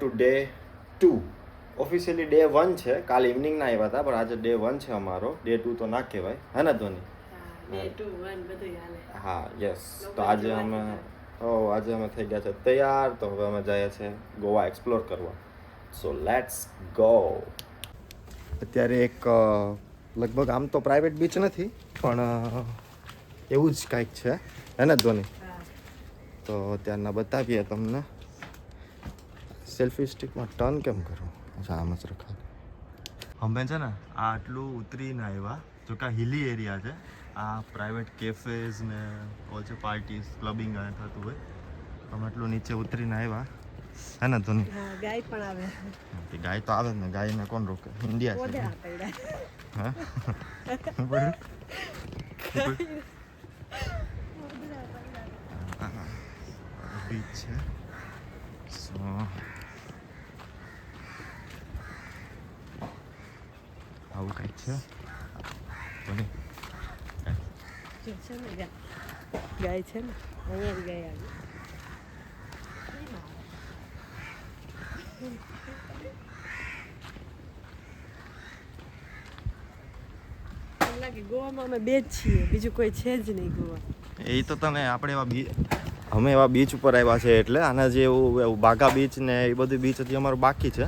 To day 2. Officially day 1 છે. કાલ ઇવનિંગના આવ્યા હતા, પણ આજે ડે 1 છે અમારો. ડે 2 તો ના કહેવાય, હે ને ધોની? હા, યસ. તો આજે અમે થઈ ગયા છે તૈયાર. તો હવે અમે જઈએ છીએ ગોવા એક્સપ્લોર કરવા. So let's go. અત્યારે એક લગભગ આમ તો પ્રાઇવેટ બીચ નથી, પણ એવું જ કાંઈક છે, હે ને ધોની? તો ત્યારના બતાવીએ તમને. સેલ્ફી સ્ટિકમાં ટર્ન કેમ કરો? અચ્છા, આમ જ રખાય. અમે છે ને આ આટલું ઉતરીને આવ્યા, જો કે હિલી એરિયા છે. આ પ્રાઇવેટ કેફેઝ ને ઓલ છે, પાર્ટીઝ ક્લબિંગ થતું હોય. અમે એટલું નીચે ઉતરીને આવ્યા, હે ને ધોની? ગાય પણ આવે. ગાય તો આવે ને, ગાયને કોણ રોકે? ઇન્ડિયા છે. હા, બીચ છે. સો આવું કંઈક છે. ગાય છે ને, અહીંયા ગાય આવી. લાગે ગોવામાં અમે બે જ છીએ, બીજું કોઈ છે જ નહીં ગોવા. એ તો તમે આપણે અમે એવા બીચ ઉપર આવ્યા છે, એટલે આના જે એવું બાગા બીચ ને એ બધું બીચ હજી અમારું બાકી છે.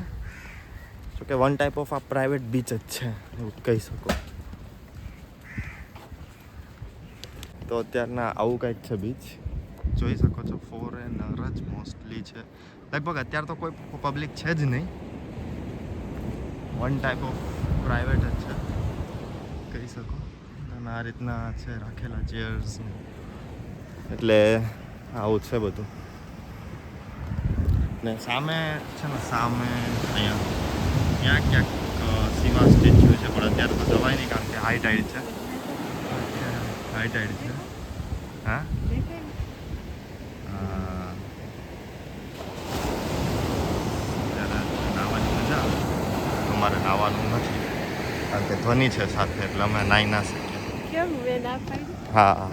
જો કે વન ટાઈપ ઓફ આ પ્રાઇવેટ બીચ જ છે, એવું કહી શકો. તો અત્યારના આવું કંઈક છે બીચ, જોઈ શકો છો. ફોરેનર જ મોસ્ટલી છે લગભગ. અત્યારે તો કોઈ પબ્લિક છે જ નહીં. વન ટાઈપ ઓફ પ્રાઇવેટ જ છે, કહી શકો. અને આ રીતના છે રાખેલા ચેર્સ, એટલે આવું છે બધું. ને સામે છે ને, સામે અહીંયા ક્યાંક શિવા સ્ટેચ્યુ છે, પણ અત્યારે તો જવાય નહીં, કારણ કે હાઈ ટાઈડ છે. હાઈ ટાઈડ છે. હા, નાહવાની મજા આવે. અમારે નાહવાનું નથી, કારણ કે ધ્વનિ છે સાથે, એટલે અમે નાહી ના શકીએ. કેમ મેં ના પાડી? હા,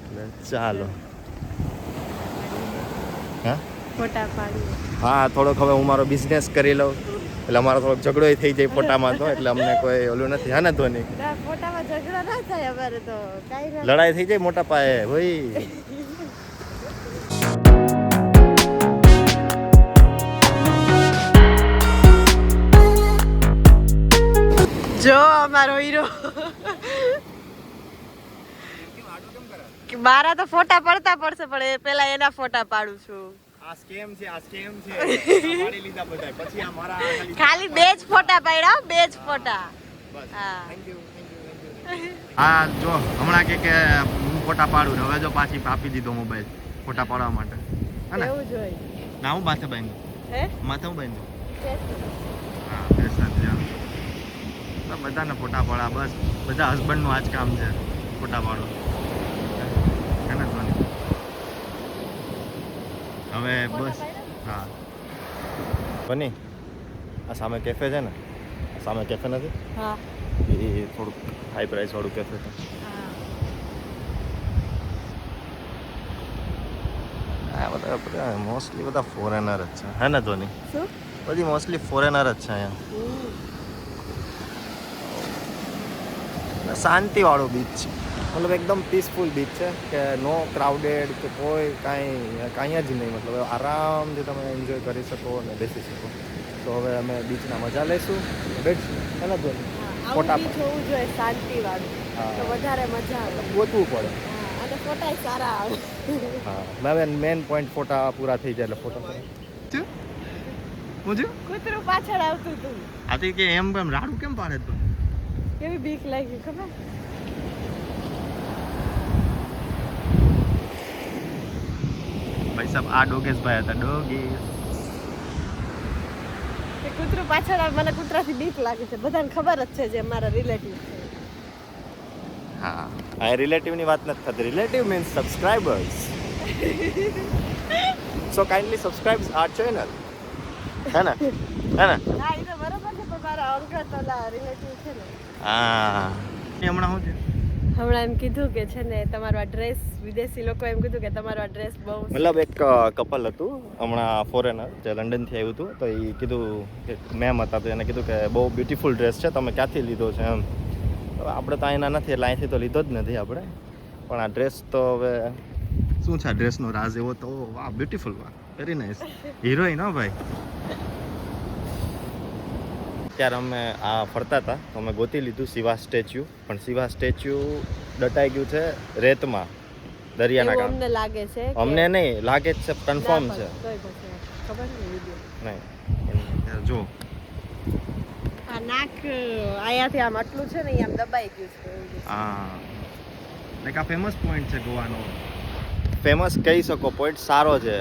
એટલે ચાલો. હા, ફોટા પાડી. હા, થોડોક હવે હું મારો બિઝનેસ કરી લઉં, એટલે અમારો થોડોક ઝઘડો થઈ જાય ફોટામાં, તો એટલે અમને કોઈ ઓલું નથી. હા ને ધોની? ફોટામાં ઝઘડો ના થાય અમારે તો, કાઈ ના. લડાઈ થઈ જાય મોટા પાયે ભાઈ. જો અમારો હીરો. મારા તો ફોટા પડતા પડશે, પણ એ પેલા એના ફોટા પાડું છું. આ સ્કેમ છે, આ સ્કેમ છે. પાડી લીધા બધા, પછી આ મારા ખાલી બે જ ફોટા પાડ્યા, બે જ ફોટા. હા, થેન્ક યુ. હા, જો હમણાં કે હું ફોટા પાડું, હવે જો પાછી આપી દીધો મોબાઈલ ફોટા પાડવા માટે. હે એવું જ હોય. ના, હું માથે બાંધ્યું. હે? માથે હું બાંધ્યું. હા, બધાને ફોટા પાડા, બસ બધા હસબન્ડનું આ જ કામ છે, ફોટા પાડો. હવે બસ. હા બની. આ સામે કેફે છે ને, સામે કેફે નથી? હા, એ થોડુંક હાઈ પ્રાઇસ વાળું કેફે છે. આ બધા મોસ્ટલી બધા ફોરેનર જ છે, હે ને ધોની? શું? બધી મોસ્ટલી ફોરેનર જ છે અહીંયા. શાંતિ વાળો બીચ છે, મતલબ એકદમ પીસફુલ બીચ છે, કે નો ક્રાઉડેડ કે કોઈ કાંઈ જ નહીં. મતલબ આરામથી તમે એન્જોય કરી શકો અને બેસી શકો. તો હવે અમે બીચના મજા લઈશું, બેઠશું, હે ને ધોની? ફોટા બીચ હોવું જોઈએ શાંતિ વાળું, તો વધારે મજા આવે. ગોતવું પડે. અને ફોટા સારા આવે. હા, હવે મેન પોઈન્ટ ફોટા પૂરા થઈ જાય એટલે ફોટા. કૂતરું પાછળ આવતું હતું. આથી કે એમ રાડું કેમ પાડે તું? કેવી બીક લાગી ખબર? ભાઈ સાહેબ, આ ડોગેશ ભાઈ હતા. ડોગેશ કૂતરું પાછળ આવે, મને કૂતરાથી બીક લાગે છે. બધાને ખબર જ છે જે મારા રિલેટિવ છે. હા, આ રિલેટિવની વાત નથી થતી. Relative means subscribers. સો કાઇન્ડલી સબસ્ક્રાઇબ આર ચેનલ, હે ને? હા, એ તો બરોબર છે, પણ મારા અંકલ તો રિલેટિવ છે ને. હા, એ હમણાં શું છે? હમણાં એમ કીધું કે છે ને તમારો આ ડ્રેસ વિદેશી લોકો એમ કીધું કે તમારો આ ડ્રેસ બહુ મતલબ એક કપલ હતું હમણાં ફોરેનર જે લંડનથી આવ્યું હતું તો એ કીધું કે મેમ હતા તો એને કીધું કે બહુ બ્યુટીફુલ ડ્રેસ છે તમે ક્યાંથી લીધો છે એમ તો આપણે તો અહીંના નથી એટલે અહીંથી તો લીધો જ નથી આપણે પણ આ ડ્રેસ તો હવે શું છે આ ડ્રેસનો રાજ એવો તો વાહ બ્યુટીફુલ વાહ વેરી નાઇસ હિરોઈન હો ભાઈ ત્યારે અમે આ ફરતા હતા તો અમે ગોતી લીધું શિવા સ્ટેચ્યુ પણ શિવા સ્ટેચ્યુ દટાઈ ગયું છે રેતમાં દરિયાના એવું કાંઠે અમને લાગે છે કે અમને નહીં લાગે જ છે કન્ફર્મ ના છે પણ તોય પછી ખબર નહીં વિડીયો નહીં જો આ નાક અહીંયાથી આમ આટલું છે ને એ આમ દબાઈ ગયું છે એવું છે. હા લાઈક આ ફેમસ પોઈન્ટ છે ગોવાનો ફેમસ કહી શકો પોઈન્ટ સારો છે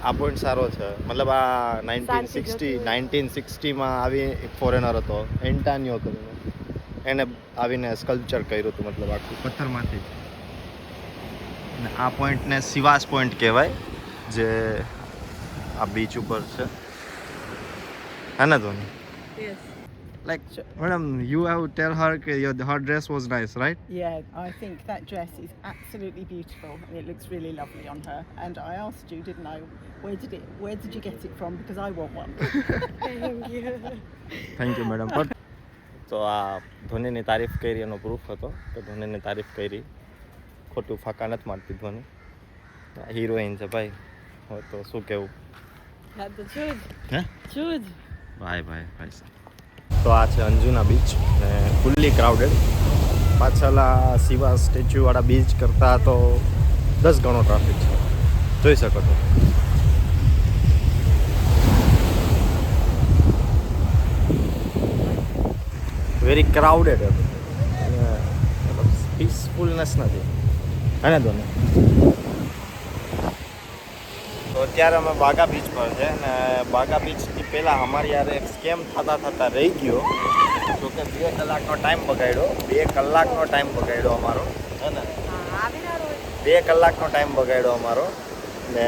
આ પોઈન્ટ સારો છે મતલબ આ 1960માં આવી એક ફોરેનર હતો એન્ટાનિયો કરીને એને આવીને સ્કલ્પચર કર્યું હતું મતલબ આખું પથ્થરમાંથી અને આ પોઈન્ટને શિવાસ પોઈન્ટ કહેવાય જે આ બીચ ઉપર છે હે ને Dhoni Yes. Like, madam, you have tell her that her dress was nice, right? Yeah, I think that dress is absolutely beautiful and it looks really lovely on her. And I asked you, didn't I, where did you get it from? Because I want one. Thank you. Thank you madam તો આ ધોનીની તારીફ કરી એનો proof હતો તો ધોનીની તારીફ કરી ખોટું ફાંકા નથી મારતી ધોની હિરોઈન છે ભાઈ હવે તો શું કહેવું હા તો છું હે જ ભાઈ તો આ છે અંજુના બીચ ને ફૂલ્લી ક્રાઉડેડ પાછળ આ શિવા સ્ટેચ્યુવાળા બીચ કરતાં તો 10 ગણો ટ્રાફિક છે જોઈ શકો છો વેરી ક્રાઉડેડ હતું અને મતલબ પીસફુલનેસ નથી હે ને ધોની તો અત્યારે અમે બાગા બીચ પર છે ને બાગા બીચથી પહેલાં અમારી યાર એક સ્કેમ થતા રહી ગયો તો કે 2 કલાકનો ટાઈમ બગાડ્યો અમારો હે ને 2 કલાકનો ટાઈમ બગાડ્યો અમારો ને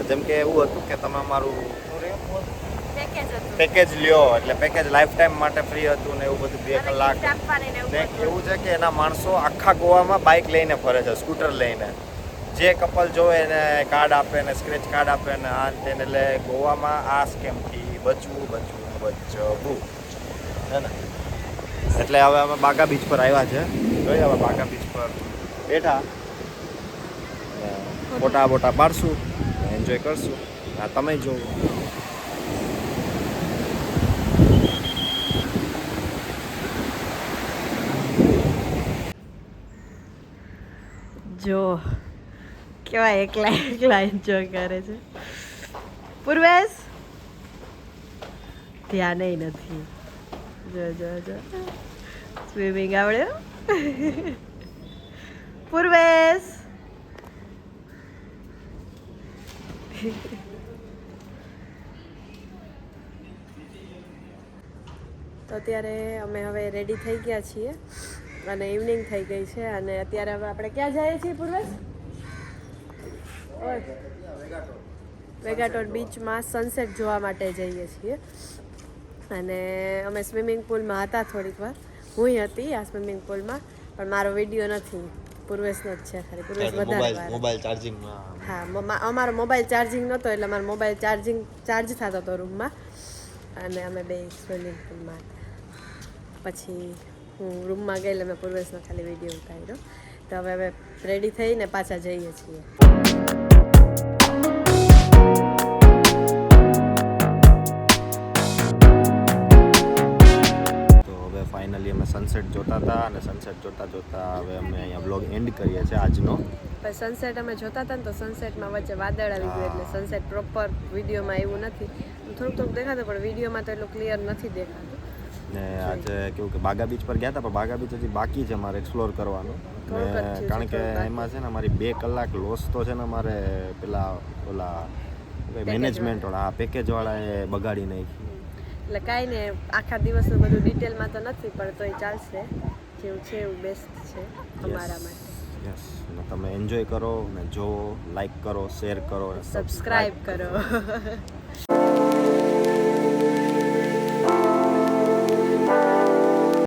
જેમ કે એવું હતું કે તમે અમારું પેકેજ લ્યો એટલે પેકેજ લાઈફ ટાઈમ માટે ફ્રી હતું ને એવું બધું 2 કલાક ને એવું છે કે એના માણસો આખા ગોવામાં બાઇક લઈને ફરે છે સ્કૂટર લઈને જે કપલ જોવે એને કાર્ડ આપે ને સ્ક્રેચ કાર્ડ આપે ને આ તેને એટલે ગોવામાં આ સ્કેમથી બચવું હે ને એટલે હવે અમે બાગા બીચ પર આવ્યા છે જોઈએ હવે બાગા બીચ પર બેઠા ફોટા બોટા પાડશું એન્જોય કરશું આ તમે જોવો જો કેવા એકલા એન્જોય કરે છે પૂર્વેશ ધ્યાન નથી જો સ્વિમિંગ આવડ્યો પૂર્વેશ તો અત્યારે અમે હવે રેડી થઈ ગયા છીએ અને ઇવનિંગ થઈ ગઈ છે અને અત્યારે હવે આપણે ક્યાં જઈએ છીએ પૂર્વેશ વેગાટોર બીચમાં સનસેટ જોવા માટે જઈએ છીએ અને અમે સ્વિમિંગ પુલમાં હતા થોડીક વાર હું હતી આ સ્વિમિંગ પુલમાં પણ મારો વિડીયો નથી પૂર્વેશનો જ છે ખાલી પૂર્વેશ વધારે મોબાઈલ ચાર્જિંગ હા અમારો મોબાઈલ ચાર્જિંગ નહોતો એટલે મારો મોબાઈલ ચાર્જ થતો હતો રૂમમાં અને અમે બે સ્વિમિંગ પુલમાં હતા પછી હું રૂમમાં ગઈ એટલે મેં પૂર્વેશનો ખાલી વિડીયો ઉતાર્યો તો હવે અમે રેડી થઈને પાછા જઈએ છીએ ફાઇનલી અમે સનસેટ જોતા હતા અને સનસેટ જોતા હવે અમે અહીંયા બ્લોગ એન્ડ કરીએ છીએ આજનો પણ સનસેટ અમે જોતા હતા ને તો સનસેટમાં વચ્ચે વાદળ આવી ગયું એટલે સનસેટ પ્રોપર વિડીયોમાં એવું નથી થોડુંક દેખાતું પણ વિડીયોમાં તો એટલું ક્લિયર નથી દેખાતું ને આજે કેવું કે બાગા બીચ પર ગયા હતા પણ બાગા બીચ હજી બાકી છે અમારે એક્સપ્લોર કરવાનું ને કારણ કે એમાં છે ને અમારી 2 કલાક લોસ તો છે ને અમારે પેલા ઓલા મેનેજમેન્ટવાળા પેકેજવાળાએ બગાડી નાખી એટલે કાંઈ નહીં આખા દિવસનું બધું ડિટેલમાં તો નથી પણ તોય ચાલશે જેવું છે એવું બેસ્ટ છે અમારા માટે યસ તમે એન્જોય કરો ને જો લાઈક કરો શેર કરો સબસ્ક્રાઇબ કરો